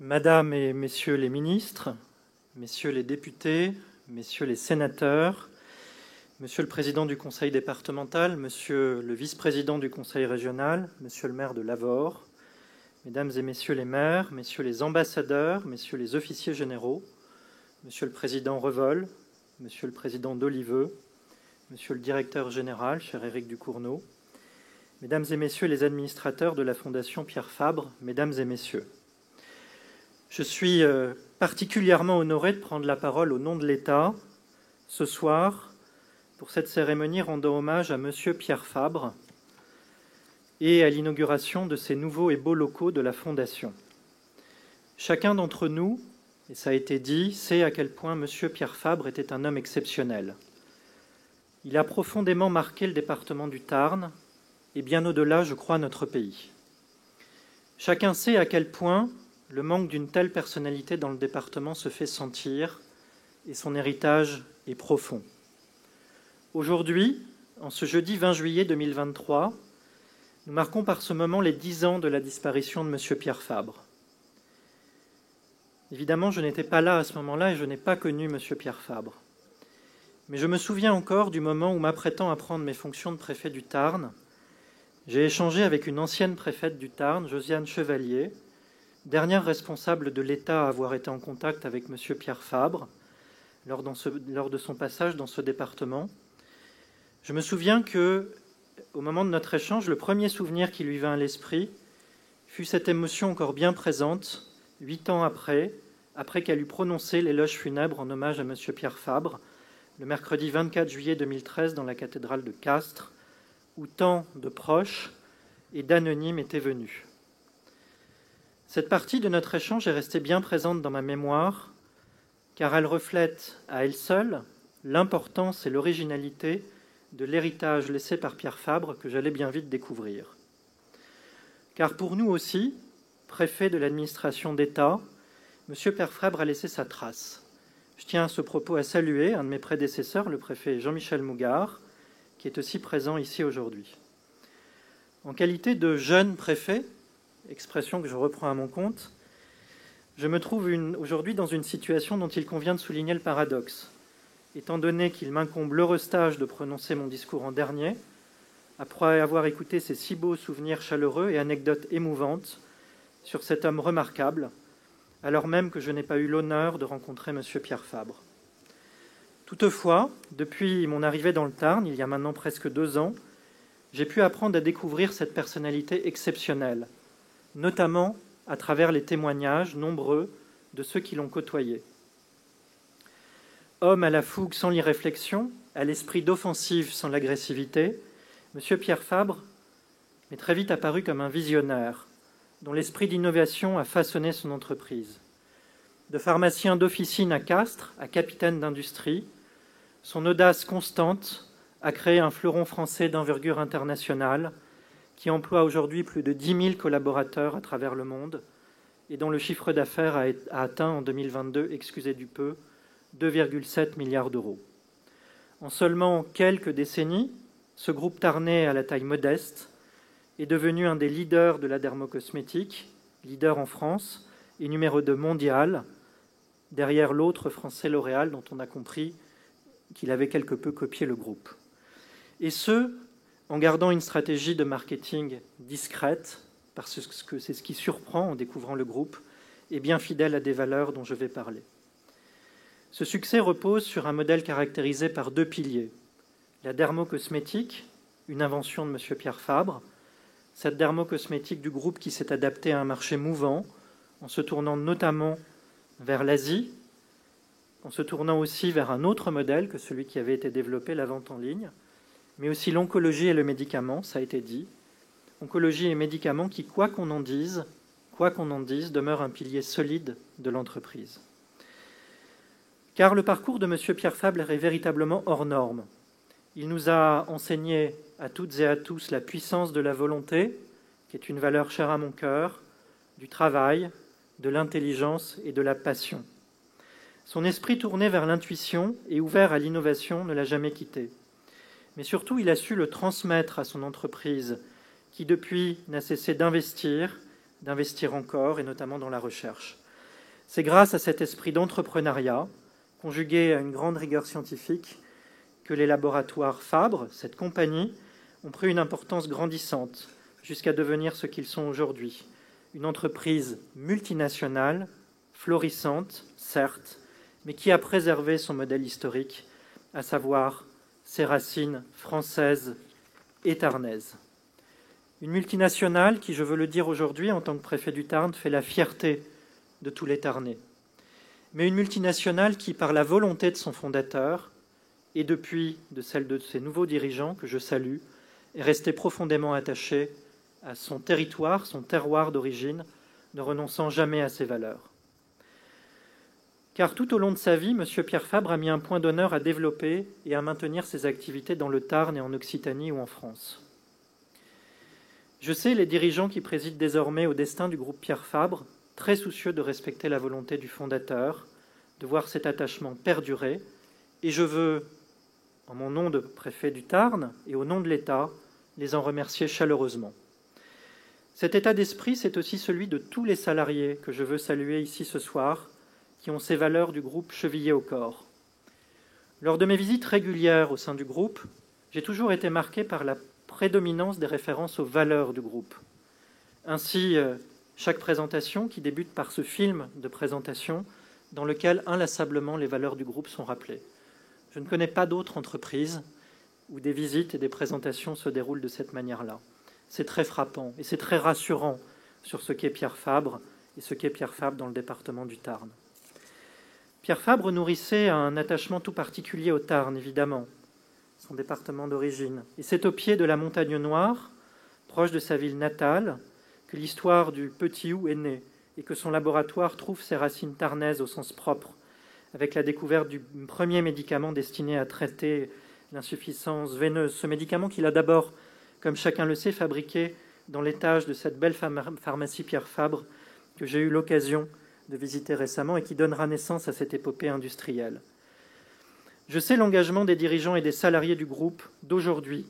Madame et Messieurs les ministres, Messieurs les députés, Messieurs les sénateurs, Monsieur le Président du Conseil départemental, Monsieur le Vice-président du Conseil régional, Monsieur le maire de Lavore, Mesdames et Messieurs les maires, Messieurs les ambassadeurs, Messieurs les officiers généraux, Monsieur le Président Revol, Monsieur le Président d'Oliveux, Monsieur le Directeur général, cher Éric Ducournau, Mesdames et Messieurs les administrateurs de la Fondation Pierre Fabre, Mesdames et Messieurs. Je suis particulièrement honoré de prendre la parole au nom de l'État ce soir pour cette cérémonie rendant hommage à Monsieur Pierre Fabre et à l'inauguration de ces nouveaux et beaux locaux de la Fondation. Chacun d'entre nous, et ça a été dit, sait à quel point Monsieur Pierre Fabre était un homme exceptionnel. Il a profondément marqué le département du Tarn et bien au-delà, je crois, notre pays. Chacun sait à quel point le manque d'une telle personnalité dans le département se fait sentir et son héritage est profond. Aujourd'hui, en ce jeudi 20 juillet 2023, nous marquons par ce moment les 10 ans de la disparition de M. Pierre Fabre. Évidemment, je n'étais pas là à ce moment-là et je n'ai pas connu M. Pierre Fabre. Mais je me souviens encore du moment où, m'apprêtant à prendre mes fonctions de préfet du Tarn, j'ai échangé avec une ancienne préfète du Tarn, Josiane Chevalier, dernière responsable de l'État à avoir été en contact avec M. Pierre Fabre lors de son passage dans ce département. Je me souviens que, au moment de notre échange, le premier souvenir qui lui vint à l'esprit fut cette émotion encore bien présente, 8 ans après qu'elle eut prononcé l'éloge funèbre en hommage à M. Pierre Fabre, le mercredi 24 juillet 2013 dans la cathédrale de Castres, où tant de proches et d'anonymes étaient venus. Cette partie de notre échange est restée bien présente dans ma mémoire, car elle reflète à elle seule l'importance et l'originalité de l'héritage laissé par Pierre Fabre que j'allais bien vite découvrir. Car pour nous aussi, préfet de l'administration d'État, M. Pierre Fabre a laissé sa trace. Je tiens à ce propos à saluer un de mes prédécesseurs, le préfet Jean-Michel Mougard, qui est aussi présent ici aujourd'hui. En qualité de jeune préfet, expression que je reprends à mon compte, je me trouve aujourd'hui dans une situation dont il convient de souligner le paradoxe, étant donné qu'il m'incombe l'heureux stage de prononcer mon discours en dernier, après avoir écouté ces si beaux souvenirs chaleureux et anecdotes émouvantes sur cet homme remarquable, alors même que je n'ai pas eu l'honneur de rencontrer M. Pierre Fabre. Toutefois, depuis mon arrivée dans le Tarn, il y a maintenant presque 2 ans, j'ai pu apprendre à découvrir cette personnalité exceptionnelle, notamment à travers les témoignages nombreux de ceux qui l'ont côtoyé. Homme à la fougue sans l'irréflexion, à l'esprit d'offensive sans l'agressivité, M. Pierre Fabre m'est très vite apparu comme un visionnaire, dont l'esprit d'innovation a façonné son entreprise. De pharmacien d'officine à Castres, à capitaine d'industrie, son audace constante a créé un fleuron français d'envergure internationale qui emploie aujourd'hui plus de 10 000 collaborateurs à travers le monde et dont le chiffre d'affaires a atteint en 2022, excusez du peu, 2,7 milliards d'euros. En seulement quelques décennies, ce groupe tarnais à la taille modeste est devenu un des leaders de la dermocosmétique, leader en France et numéro 2 mondial, derrière l'autre français L'Oréal dont on a compris qu'il avait quelque peu copié le groupe. Et ce, en gardant une stratégie de marketing discrète, parce que c'est ce qui surprend en découvrant le groupe, et bien fidèle à des valeurs dont je vais parler. Ce succès repose sur un modèle caractérisé par 2 piliers. La dermocosmétique, une invention de M. Pierre Fabre, cette dermocosmétique du groupe qui s'est adaptée à un marché mouvant, en se tournant notamment vers l'Asie, en se tournant aussi vers un autre modèle que celui qui avait été développé, la vente en ligne, mais aussi l'oncologie et le médicament, ça a été dit. Oncologie et médicaments qui, quoi qu'on en dise, demeurent un pilier solide de l'entreprise. Car le parcours de M. Pierre Fabre est véritablement hors norme. Il nous a enseigné à toutes et à tous la puissance de la volonté, qui est une valeur chère à mon cœur, du travail, de l'intelligence et de la passion. Son esprit tourné vers l'intuition et ouvert à l'innovation ne l'a jamais quitté. Mais surtout, il a su le transmettre à son entreprise, qui depuis n'a cessé d'investir encore, et notamment dans la recherche. C'est grâce à cet esprit d'entrepreneuriat, conjugué à une grande rigueur scientifique, que les laboratoires Fabre, cette compagnie, ont pris une importance grandissante jusqu'à devenir ce qu'ils sont aujourd'hui. Une entreprise multinationale, florissante, certes, mais qui a préservé son modèle historique, à savoir ses racines françaises et tarnaises. Une multinationale qui, je veux le dire aujourd'hui, en tant que préfet du Tarn, fait la fierté de tous les Tarnais. Mais une multinationale qui, par la volonté de son fondateur, et depuis de celle de ses nouveaux dirigeants, que je salue, est restée profondément attachée à son territoire, son terroir d'origine, ne renonçant jamais à ses valeurs. Car tout au long de sa vie, M. Pierre Fabre a mis un point d'honneur à développer et à maintenir ses activités dans le Tarn et en Occitanie ou en France. Je sais les dirigeants qui président désormais au destin du groupe Pierre Fabre, très soucieux de respecter la volonté du fondateur, de voir cet attachement perdurer, et je veux, en mon nom de préfet du Tarn et au nom de l'État, les en remercier chaleureusement. Cet état d'esprit, c'est aussi celui de tous les salariés que je veux saluer ici ce soir, qui ont ces valeurs du groupe chevillées au corps. Lors de mes visites régulières au sein du groupe, j'ai toujours été marqué par la prédominance des références aux valeurs du groupe. Ainsi, chaque présentation qui débute par ce film de présentation dans lequel inlassablement les valeurs du groupe sont rappelées. Je ne connais pas d'autres entreprises où des visites et des présentations se déroulent de cette manière-là. C'est très frappant et c'est très rassurant sur ce qu'est Pierre Fabre et ce qu'est Pierre Fabre dans le département du Tarn. Pierre Fabre nourrissait un attachement tout particulier au Tarn, évidemment, son département d'origine. Et c'est au pied de la Montagne Noire, proche de sa ville natale, que l'histoire du Petit Hou est née et que son laboratoire trouve ses racines tarnaises au sens propre, avec la découverte du premier médicament destiné à traiter l'insuffisance veineuse. Ce médicament qu'il a d'abord, comme chacun le sait, fabriqué dans l'étage de cette belle pharmacie Pierre Fabre que j'ai eu l'occasion de visiter récemment et qui donnera naissance à cette épopée industrielle. Je sais l'engagement des dirigeants et des salariés du groupe d'aujourd'hui,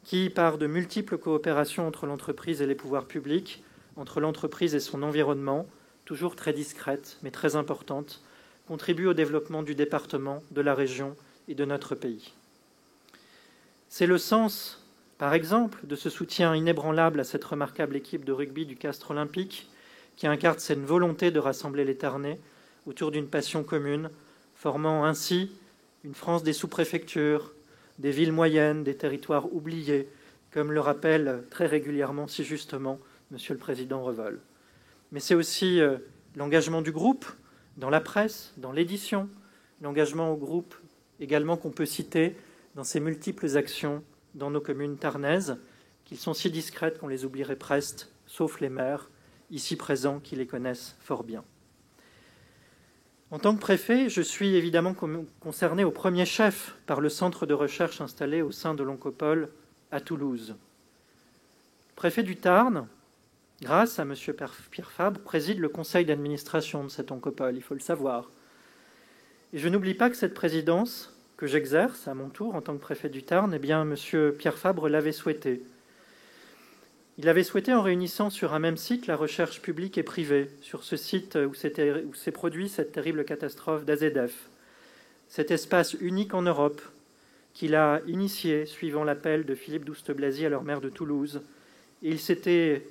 qui, par de multiples coopérations entre l'entreprise et les pouvoirs publics, entre l'entreprise et son environnement, toujours très discrète mais très importante, contribuent au développement du département, de la région et de notre pays. C'est le sens, par exemple, de ce soutien inébranlable à cette remarquable équipe de rugby du Castre Olympique, qui incarne cette volonté de rassembler les Tarnais autour d'une passion commune, formant ainsi une France des sous-préfectures, des villes moyennes, des territoires oubliés, comme le rappelle très régulièrement, si justement, Monsieur le Président Revol. Mais c'est aussi l'engagement du groupe dans la presse, dans l'édition, l'engagement au groupe également qu'on peut citer dans ses multiples actions dans nos communes tarnaises, qu'ils sont si discrètes qu'on les oublierait presque, sauf les maires, ici présents, qui les connaissent fort bien. En tant que préfet, je suis évidemment concerné au premier chef par le centre de recherche installé au sein de l'Oncopole à Toulouse. Le préfet du Tarn, grâce à M. Pierre Fabre, préside le conseil d'administration de cet Oncopole, il faut le savoir. Et je n'oublie pas que cette présidence, que j'exerce à mon tour en tant que préfet du Tarn, eh bien, M. Pierre Fabre l'avait souhaité. Il l'avait souhaité en réunissant sur un même site la recherche publique et privée, sur ce site où s'est produite cette terrible catastrophe d'AZF, cet espace unique en Europe qu'il a initié suivant l'appel de Philippe Douste-Blazy, alors maire de Toulouse. Et il s'était,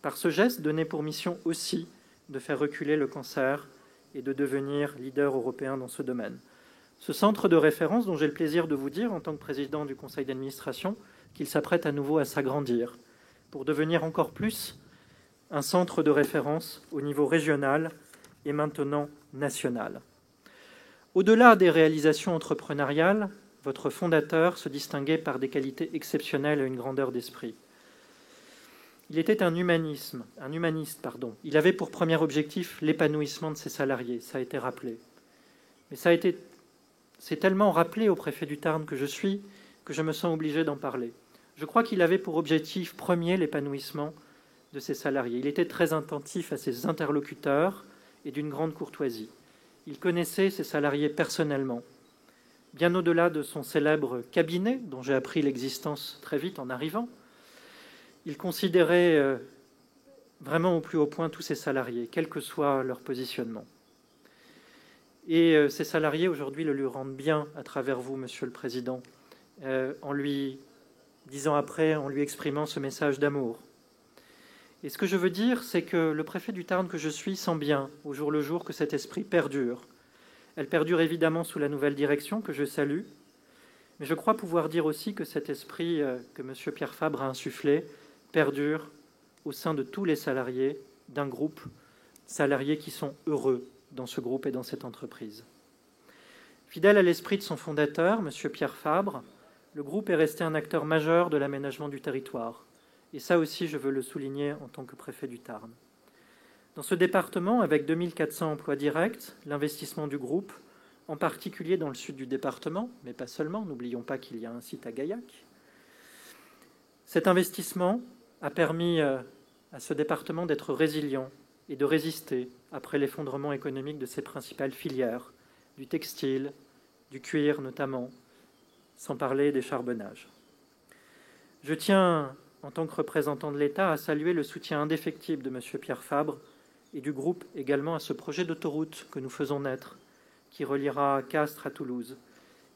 par ce geste, donné pour mission aussi de faire reculer le cancer et de devenir leader européen dans ce domaine. Ce centre de référence, dont j'ai le plaisir de vous dire, en tant que président du conseil d'administration, qu'il s'apprête à nouveau à s'agrandir, pour devenir encore plus un centre de référence au niveau régional et maintenant national. Au-delà des réalisations entrepreneuriales, votre fondateur se distinguait par des qualités exceptionnelles et une grandeur d'esprit. Il était un humaniste. Il avait pour premier objectif l'épanouissement de ses salariés, ça a été rappelé. Mais c'est tellement rappelé au préfet du Tarn que je suis, que je me sens obligé d'en parler. Je crois qu'il avait pour objectif premier l'épanouissement de ses salariés. Il était très attentif à ses interlocuteurs et d'une grande courtoisie. Il connaissait ses salariés personnellement, bien au-delà de son célèbre cabinet, dont j'ai appris l'existence très vite en arrivant. Il considérait vraiment au plus haut point tous ses salariés, quel que soit leur positionnement. Et ces salariés, aujourd'hui, le lui rendent bien à travers vous, Monsieur le Président, en lui disant après, en lui exprimant ce message d'amour. Et ce que je veux dire, c'est que le préfet du Tarn que je suis sent bien, au jour le jour, que cet esprit perdure. Elle perdure évidemment sous la nouvelle direction, que je salue, mais je crois pouvoir dire aussi que cet esprit que M. Pierre Fabre a insufflé perdure au sein de tous les salariés d'un groupe, salariés qui sont heureux dans ce groupe et dans cette entreprise. Fidèle à l'esprit de son fondateur, M. Pierre Fabre, le groupe est resté un acteur majeur de l'aménagement du territoire. Et ça aussi, je veux le souligner en tant que préfet du Tarn. Dans ce département, avec 2400 emplois directs, l'investissement du groupe, en particulier dans le sud du département, mais pas seulement, n'oublions pas qu'il y a un site à Gaillac, cet investissement a permis à ce département d'être résilient et de résister après l'effondrement économique de ses principales filières, du textile, du cuir notamment, sans parler des charbonnages. Je tiens, en tant que représentant de l'État, à saluer le soutien indéfectible de M. Pierre Fabre et du groupe également à ce projet d'autoroute que nous faisons naître, qui reliera Castres à Toulouse.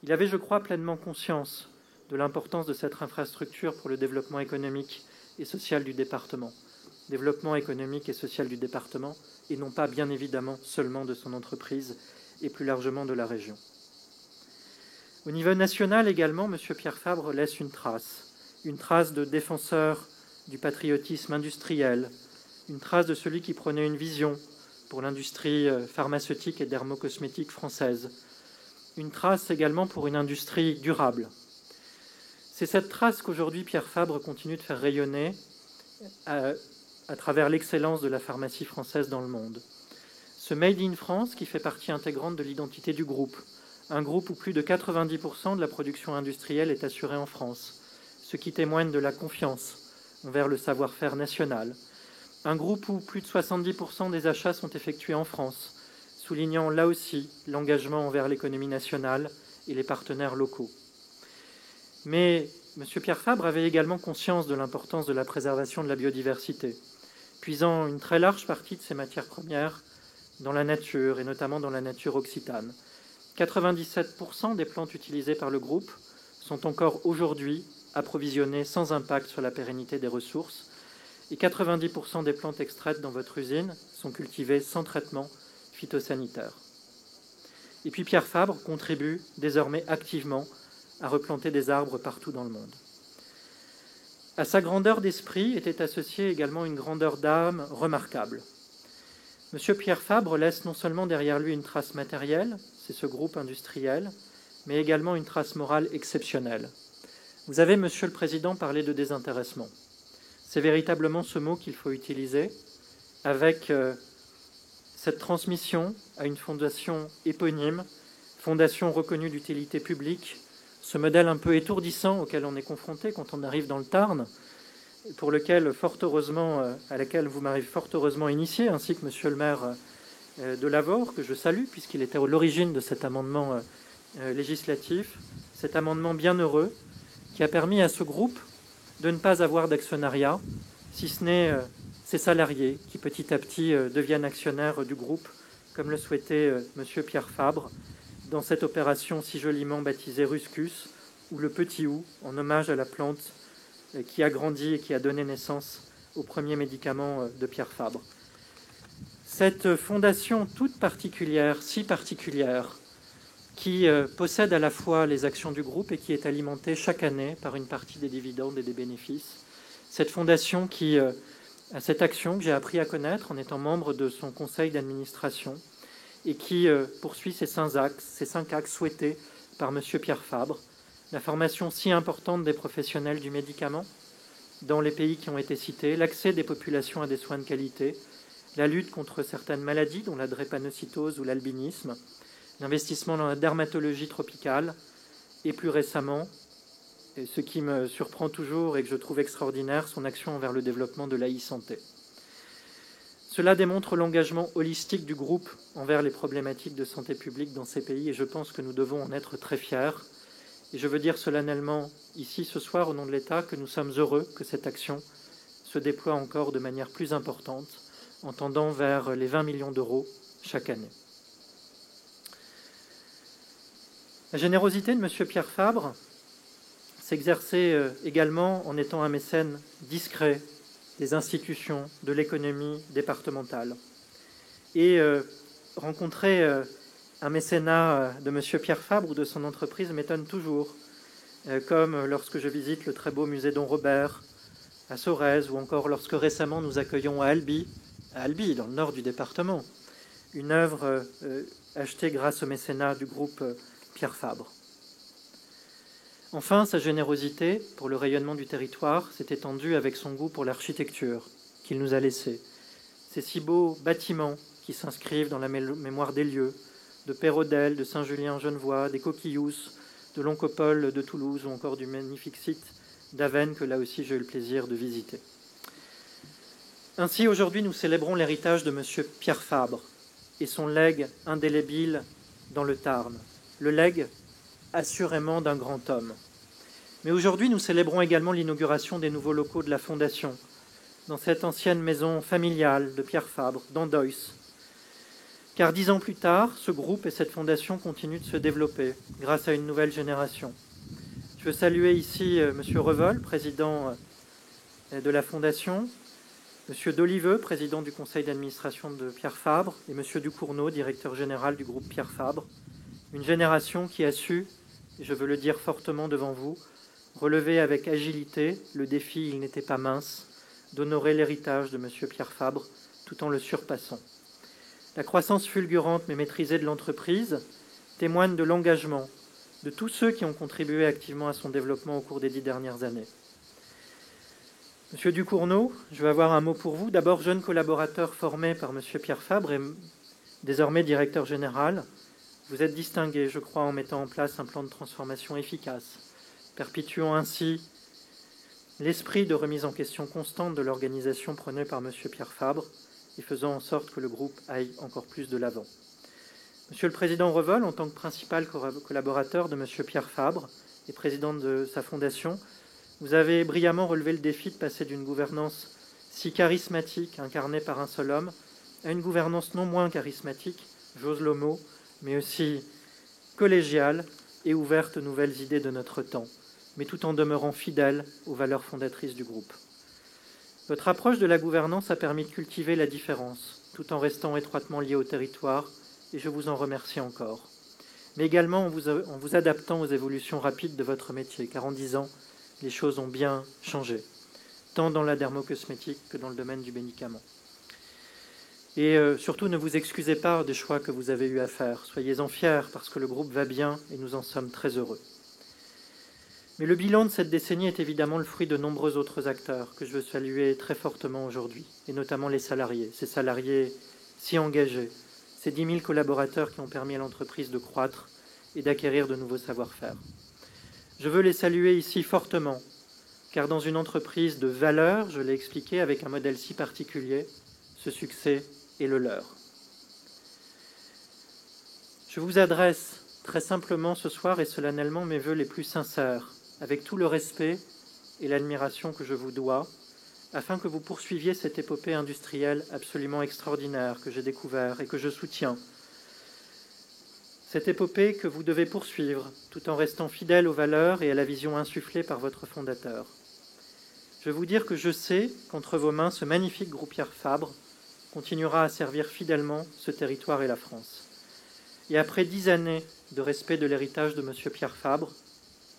Il avait, je crois, pleinement conscience de l'importance de cette infrastructure pour le développement économique et social du département. Développement économique et social du département, et non pas, bien évidemment, seulement de son entreprise et plus largement de la région. Au niveau national également, M. Pierre Fabre laisse une trace de défenseur du patriotisme industriel, une trace de celui qui prenait une vision pour l'industrie pharmaceutique et dermocosmétique française, une trace également pour une industrie durable. C'est cette trace qu'aujourd'hui Pierre Fabre continue de faire rayonner à travers l'excellence de la pharmacie française dans le monde. Ce Made in France qui fait partie intégrante de l'identité du groupe, un groupe où plus de 90% de la production industrielle est assurée en France, ce qui témoigne de la confiance envers le savoir-faire national. Un groupe où plus de 70% des achats sont effectués en France, soulignant là aussi l'engagement envers l'économie nationale et les partenaires locaux. Mais M. Pierre Fabre avait également conscience de l'importance de la préservation de la biodiversité, puisant une très large partie de ses matières premières dans la nature, et notamment dans la nature occitane. 97% des plantes utilisées par le groupe sont encore aujourd'hui approvisionnées sans impact sur la pérennité des ressources, et 90% des plantes extraites dans votre usine sont cultivées sans traitement phytosanitaire. Et puis Pierre Fabre contribue désormais activement à replanter des arbres partout dans le monde. À sa grandeur d'esprit était associée également une grandeur d'âme remarquable. M. Pierre Fabre laisse non seulement derrière lui une trace matérielle, c'est ce groupe industriel, mais également une trace morale exceptionnelle. Vous avez, Monsieur le Président, parlé de désintéressement. C'est véritablement ce mot qu'il faut utiliser avec cette transmission à une fondation éponyme, fondation reconnue d'utilité publique, ce modèle un peu étourdissant auquel on est confronté quand on arrive dans le Tarn, pour lequel, fort heureusement, à laquelle vous m'avez fort heureusement initié, ainsi que Monsieur le maire de Lavore, que je salue, puisqu'il était à l'origine de cet amendement législatif, cet amendement bien heureux, qui a permis à ce groupe de ne pas avoir d'actionnariat, si ce n'est ses salariés qui petit à petit deviennent actionnaires du groupe, comme le souhaitait M. Pierre Fabre, dans cette opération si joliment baptisée Ruscus, ou le petit ou, en hommage à la plante qui a grandi et qui a donné naissance au premier médicament de Pierre Fabre. Cette fondation toute particulière, si particulière, qui possède à la fois les actions du groupe et qui est alimentée chaque année par une partie des dividendes et des bénéfices. Cette fondation qui a cette action que j'ai appris à connaître en étant membre de son conseil d'administration et qui poursuit ces 5 axes souhaités par M. Pierre Fabre. La formation si importante des professionnels du médicament dans les pays qui ont été cités, l'accès des populations à des soins de qualité, la lutte contre certaines maladies, dont la drépanocytose ou l'albinisme, l'investissement dans la dermatologie tropicale, et plus récemment, et ce qui me surprend toujours et que je trouve extraordinaire, son action envers le développement de l'e-santé. Cela démontre l'engagement holistique du groupe envers les problématiques de santé publique dans ces pays, et je pense que nous devons en être très fiers. Et je veux dire solennellement ici ce soir au nom de l'État que nous sommes heureux que cette action se déploie encore de manière plus importante, en tendant vers les 20 millions d'euros chaque année. La générosité de M. Pierre Fabre s'exerçait également en étant un mécène discret des institutions, de l'économie départementale. Et rencontrer un mécénat de M. Pierre Fabre ou de son entreprise m'étonne toujours, comme lorsque je visite le très beau musée Don Robert à Sorèze, ou encore lorsque récemment nous accueillons à Albi, dans le nord du département, une œuvre achetée grâce au mécénat du groupe Pierre Fabre. Enfin, sa générosité pour le rayonnement du territoire s'est étendue avec son goût pour l'architecture qu'il nous a laissée. Ces si beaux bâtiments qui s'inscrivent dans la mémoire des lieux, de Pérodel, de Saint-Julien-Genevois, des Coquillous, de l'Oncopole de Toulouse ou encore du magnifique site d'Avesnes que là aussi j'ai eu le plaisir de visiter. Ainsi, aujourd'hui, nous célébrons l'héritage de M. Pierre Fabre et son legs indélébile dans le Tarn, le legs assurément d'un grand homme. Mais aujourd'hui, nous célébrons également l'inauguration des nouveaux locaux de la Fondation, dans cette ancienne maison familiale de Pierre Fabre, d'Andoïs. Car 10 ans plus tard, ce groupe et cette fondation continuent de se développer grâce à une nouvelle génération. Je veux saluer ici M. Revol, président de la Fondation, M. Doliveux, président du conseil d'administration de Pierre Fabre, et M. Ducournau, directeur général du groupe Pierre Fabre. Une génération qui a su, et je veux le dire fortement devant vous, relever avec agilité le défi, il n'était pas mince, d'honorer l'héritage de M. Pierre Fabre tout en le surpassant. La croissance fulgurante mais maîtrisée de l'entreprise témoigne de l'engagement de tous ceux qui ont contribué activement à son développement au cours des 10 dernières années. Monsieur Ducournau, je vais avoir un mot pour vous. D'abord, jeune collaborateur formé par Monsieur Pierre Fabre et désormais directeur général, vous êtes distingué, je crois, en mettant en place un plan de transformation efficace, perpétuant ainsi l'esprit de remise en question constante de l'organisation prônée par Monsieur Pierre Fabre et faisant en sorte que le groupe aille encore plus de l'avant. Monsieur le Président Revol, en tant que principal collaborateur de Monsieur Pierre Fabre et président de sa fondation, vous avez brillamment relevé le défi de passer d'une gouvernance si charismatique, incarnée par un seul homme, à une gouvernance non moins charismatique, j'ose le mot, mais aussi collégiale et ouverte aux nouvelles idées de notre temps, mais tout en demeurant fidèle aux valeurs fondatrices du groupe. Votre approche de la gouvernance a permis de cultiver la différence, tout en restant étroitement lié au territoire, et je vous en remercie encore. Mais également en vous adaptant aux évolutions rapides de votre métier, car en 10 ans, les choses ont bien changé, tant dans la dermocosmétique que dans le domaine du médicament. Et surtout, ne vous excusez pas des choix que vous avez eu à faire. Soyez-en fiers, parce que le groupe va bien et nous en sommes très heureux. Mais le bilan de cette décennie est évidemment le fruit de nombreux autres acteurs que je veux saluer très fortement aujourd'hui, et notamment les salariés, ces salariés si engagés, ces 10 000 collaborateurs qui ont permis à l'entreprise de croître et d'acquérir de nouveaux savoir-faire. Je veux les saluer ici fortement, car dans une entreprise de valeur, je l'ai expliqué, avec un modèle si particulier, ce succès est le leur. Je vous adresse très simplement ce soir et solennellement mes vœux les plus sincères, avec tout le respect et l'admiration que je vous dois, afin que vous poursuiviez cette épopée industrielle absolument extraordinaire que j'ai découvert et que je soutiens. Cette épopée que vous devez poursuivre, tout en restant fidèle aux valeurs et à la vision insufflée par votre fondateur. Je veux vous dire que je sais qu'entre vos mains, ce magnifique groupe Pierre Fabre continuera à servir fidèlement ce territoire et la France. Et après 10 années de respect de l'héritage de M. Pierre Fabre,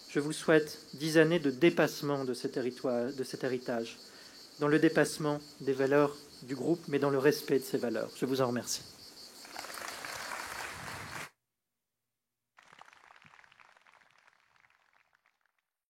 je vous souhaite 10 années de dépassement de cet héritage, dans le dépassement des valeurs du groupe, mais dans le respect de ces valeurs. Je vous en remercie.